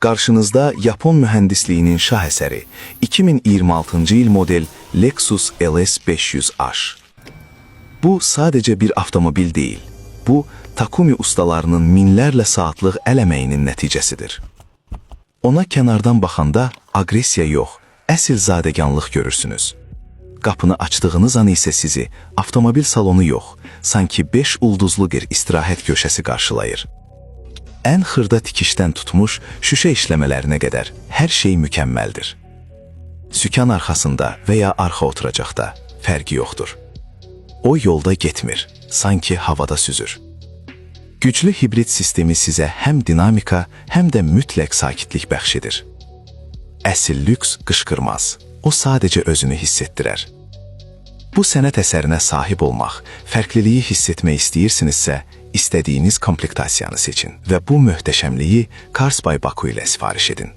Qarşınızda Yapon mühəndisliyinin şah əsəri 2026-cı il model Lexus LS 500H. Bu sadəcə bir avtomobil deyil. Bu, Takumi ustalarının minlərlə saatlıq əl əməyinin nəticəsidir. Ona kənardan baxanda agresiya yox, əsl zadəganlıq görürsünüz. Qapını açdığınız an isə sizi avtomobil salonu yox, sanki 5 ulduzlu bir istirahət köşəsi qarşılayır. Ən xırda tikişdən tutmuş şüşə işləmələrinə qədər hər şey mükəmməldir. Sükan arxasında və ya arxa oturacaqda fərqi yoxdur. O yolda getmir, sanki havada süzür. Güclü hibrid sistemi sizə həm dinamika, həm də mütləq sakitlik bəxş edir. Əsl lüks qışqırmaz, o sadəcə özünü hiss etdirər. Bu sənət əsərinə sahib olmaq, fərqliliyi hiss etmək istəyirsinizsə, istədiyiniz komplektasiyanı seçin və bu möhtəşəmliyi Cars by Baku ilə sifariş edin.